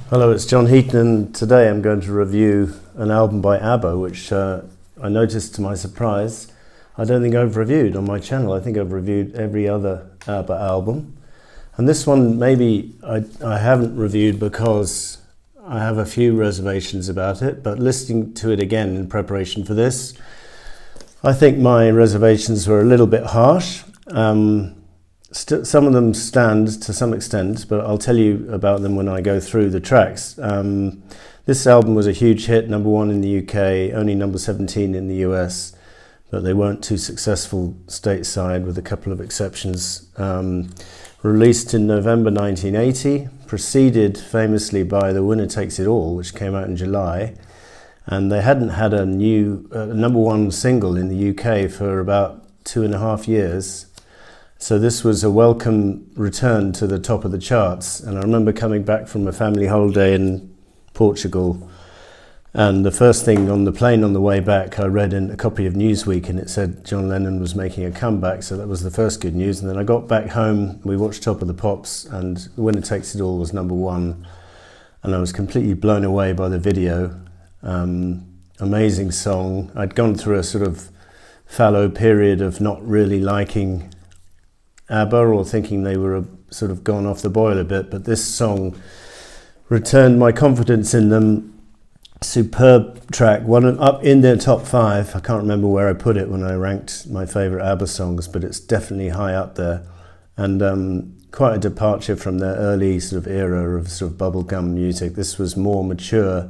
Hello, it's John Heaton, and today I'm going to review an album by Abba, which I noticed to my surprise I don't think I've reviewed on my channel. I think I've reviewed every other Abba album. And this one maybe I haven't reviewed because I have a few reservations about it, but listening to it again in preparation for this, I think my reservations were a little bit harsh. Some of them stand to some extent, but I'll tell you about them when I go through the tracks. This album was a huge hit, #1 in the UK, only number 17 in the US, but they weren't too successful stateside with a couple of exceptions. Released in November 1980, preceded famously by The Winner Takes It All, which came out in July, and they hadn't had a new #1 single in the UK for about 2.5 years. So this was a welcome return to the top of the charts. And I remember coming back from a family holiday in Portugal, and the first thing on the plane on the way back, I read in a copy of Newsweek, and it said John Lennon was making a comeback, so that was the first good news. And then I got back home, we watched Top of the Pops, and The Winner Takes It All was #1, and I was completely blown away by the video. Amazing song. I'd gone through a sort of fallow period of not really liking Abba, or thinking they were sort of gone off the boil a bit, but this song returned my confidence in them. Superb track, one up in their top 5. I can't remember where I put it when I ranked my favourite Abba songs, but it's definitely high up there, and quite a departure from their early sort of era of sort of bubblegum music. This was more mature,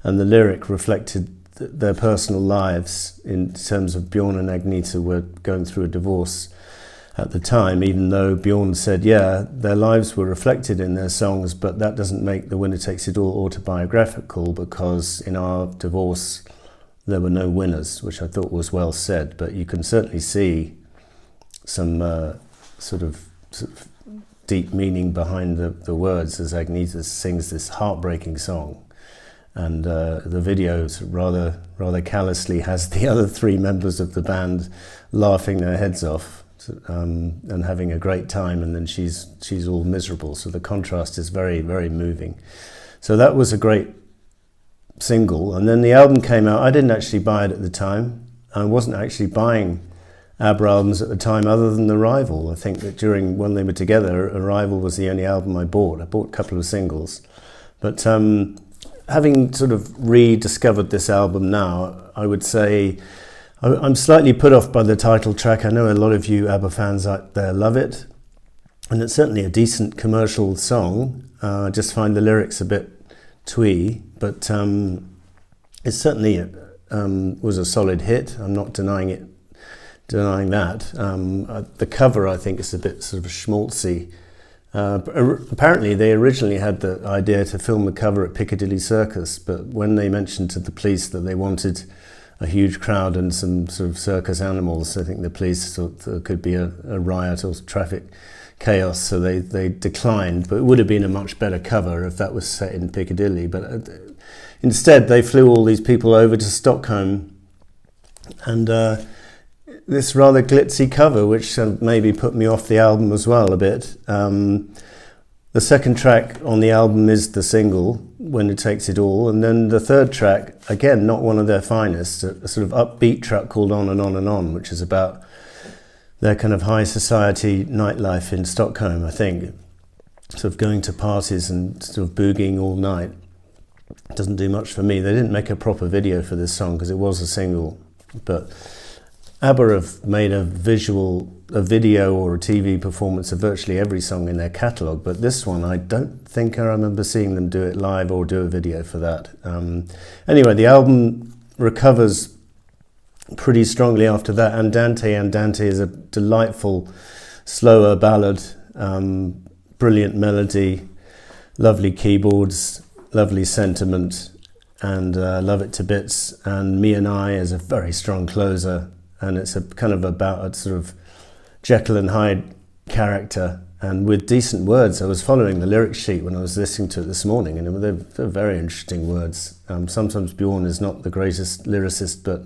and the lyric reflected their personal lives in terms of Bjorn and Agneta were going through a divorce at the time, even though Bjorn said, yeah, their lives were reflected in their songs, but that doesn't make The Winner Takes It All autobiographical, because in our divorce there were no winners, which I thought was well said. But you can certainly see some sort of deep meaning behind the words as Agneta sings this heartbreaking song. And the video rather callously has the other 3 members of the band laughing their heads off, and having a great time, and then she's all miserable. So the contrast is very, very moving. So that was a great single. And then the album came out. I didn't actually buy it at the time. I wasn't actually buying Abba albums at the time other than Arrival. I think that when they were together, Arrival was the only album I bought. I bought a couple of singles. But having sort of rediscovered this album now, I would say I'm slightly put off by the title track. I know a lot of you Abba fans out there love it, and it's certainly a decent commercial song. I just find the lyrics a bit twee, but it certainly was a solid hit. I'm not denying that. The cover, I think, is a bit sort of schmaltzy. Apparently they originally had the idea to film the cover at Piccadilly Circus, but when they mentioned to the police that they wanted a huge crowd and some sort of circus animals, I think the police thought there could be a riot or traffic chaos, so they declined. But it would have been a much better cover if that was set in Piccadilly. But instead they flew all these people over to Stockholm, and this rather glitzy cover, which maybe put me off the album as well a bit. The second track on the album is the single, When It Takes It All, and then the third track, again, not one of their finest, a sort of upbeat track called On and On and On, which is about their kind of high society nightlife in Stockholm, I think. Sort of going to parties and sort of boogieing all night. Doesn't do much for me. They didn't make a proper video for this song because it was a single, but Abba have made a video or a TV performance of virtually every song in their catalogue, but this one I don't think I remember seeing them do it live or do a video for that. Anyway, the album recovers pretty strongly after that. Andante is a delightful, slower ballad, brilliant melody, lovely keyboards, lovely sentiment, and love it to bits. And Me and I is a very strong closer, and it's a kind of about a sort of Jekyll and Hyde character, and with decent words. I was following the lyric sheet when I was listening to it this morning, and they're very interesting words. Sometimes Bjorn is not the greatest lyricist, but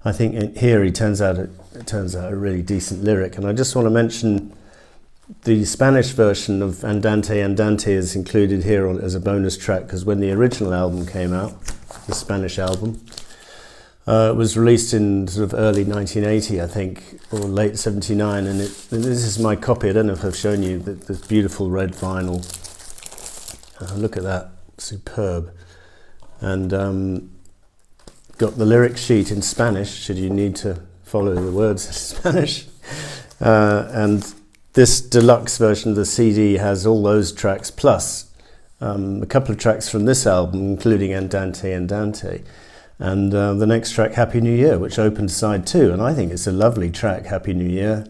I think here he turns out a really decent lyric. And I just want to mention the Spanish version of Andante Andante is included here as a bonus track, because when the original album came out, the Spanish album, it was released in sort of early 1980, I think, or late 79, and this is my copy. I don't know if I've shown you this beautiful red vinyl. Look at that, superb. And got the lyric sheet in Spanish, should you need to follow the words in Spanish. And this deluxe version of the CD has all those tracks, plus a couple of tracks from this album, including Andante Andante. And the next track, Happy New Year, which opened side 2. And I think it's a lovely track, Happy New Year.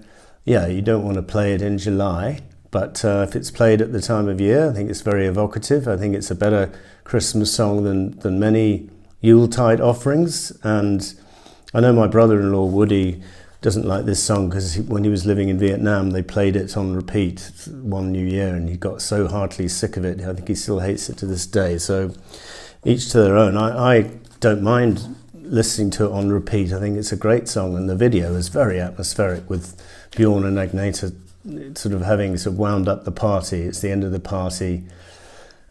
Yeah, you don't want to play it in July, but if it's played at the time of year, I think it's very evocative. I think it's a better Christmas song than many Yuletide offerings. And I know my brother-in-law, Woody, doesn't like this song because when he was living in Vietnam, they played it on repeat one New Year, and he got so heartily sick of it. I think he still hates it to this day. So each to their own. I don't mind listening to it on repeat. I think it's a great song, and the video is very atmospheric with Bjorn and Agneta sort of wound up the party. It's the end of the party,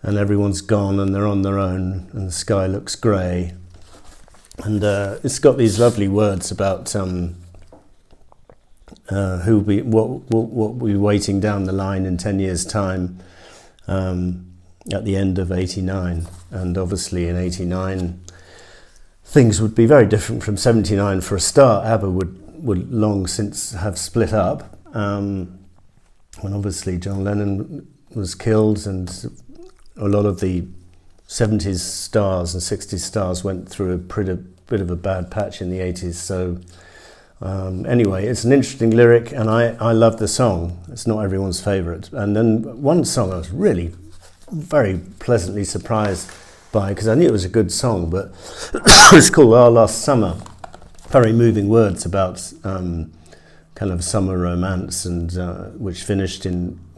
and everyone's gone, and they're on their own, and the sky looks grey. And it's got these lovely words about what will be waiting down the line in 10 years' time at the end of 89. And obviously in 89, things would be very different from 79. For a start, Abba would long since have split up. When obviously John Lennon was killed, and a lot of the 70s stars and 60s stars went through a bit of a bad patch in the 80s. So anyway, it's an interesting lyric, and I love the song. It's not everyone's favourite. And then one song I was really very pleasantly surprised by, because I knew it was a good song, but it's called Our Last Summer. Very moving words about kind of summer romance, and which finished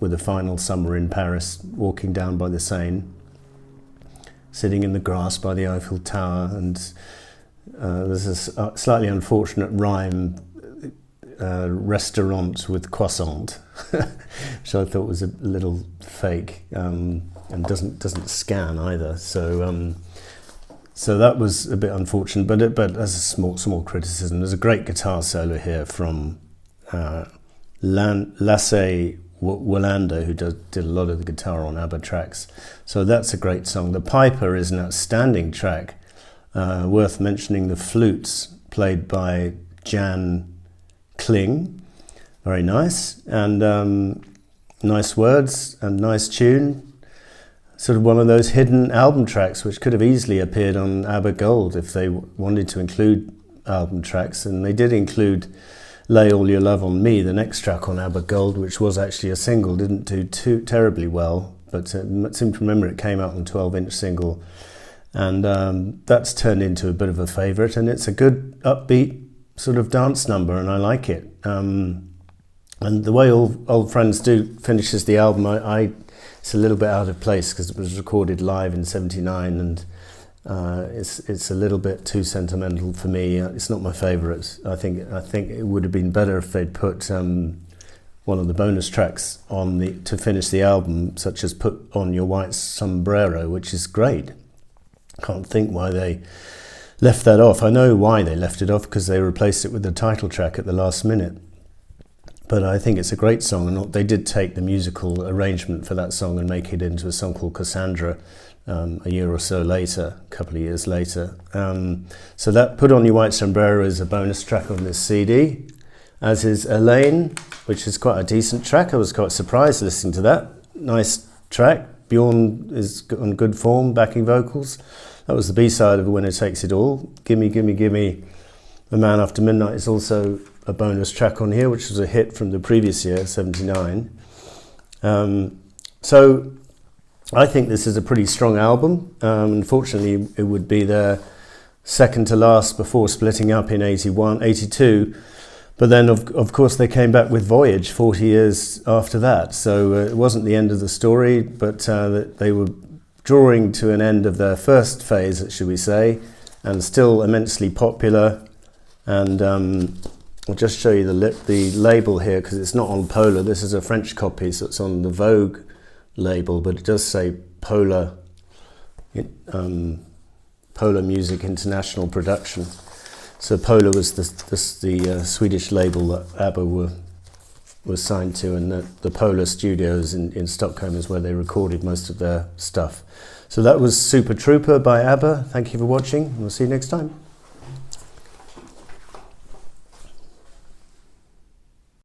with a final summer in Paris, walking down by the Seine, sitting in the grass by the Eiffel Tower, and there's a slightly unfortunate rhyme, restaurant with croissant, which I thought was a little fake, and doesn't scan either. So that was a bit unfortunate, but as a small criticism, there's a great guitar solo here from Lasse Wallander, who did a lot of the guitar on ABBA tracks. So that's a great song. The Piper is an outstanding track. Worth mentioning the flutes played by Jan Kling. Very nice. And nice words and nice tune. Sort of one of those hidden album tracks which could have easily appeared on ABBA Gold if they wanted to include album tracks. And they did include Lay All Your Love on Me, the next track on ABBA Gold, which was actually a single. Didn't do too terribly well, but I seem to remember it came out on 12-inch single. And that's turned into a bit of a favourite, and it's a good upbeat sort of dance number, and I like it. And the way Old Friends Do finishes the album, it's a little bit out of place because it was recorded live in '79, and it's a little bit too sentimental for me. It's not my favourite. I think it would have been better if they'd put one of the bonus tracks to finish the album, such as Put On Your White Sombrero, which is great. Can't think why they left that off. I know why they left it off, because they replaced it with the title track at the last minute. But I think it's a great song, and they did take the musical arrangement for that song and make it into a song called Cassandra a year or so later, a couple of years later. So that Put On Your White Sombrero is a bonus track on this CD, as is Elaine, which is quite a decent track. I was quite surprised listening to that. Nice track. Bjorn is on good form, backing vocals. That was the B-side of Winner Takes It All. Gimme, Gimme, Gimme, The Man After Midnight is also a bonus track on here, which was a hit from the previous year, '79. So I think this is a pretty strong album. Unfortunately, it would be their second to last before splitting up in 82. But then, of course, they came back with Voyage 40 years after that. So it wasn't the end of the story, but they were drawing to an end of their first phase, should we say, and still immensely popular. And I'll just show you the label here, because it's not on Polar. This is a French copy, so it's on the Vogue label, but it does say Polar Music International Production. So Polar was the Swedish label that ABBA was signed to, and the Polar Studios in Stockholm is where they recorded most of their stuff. So that was Super Trouper by ABBA. Thank you for watching. We'll see you next time.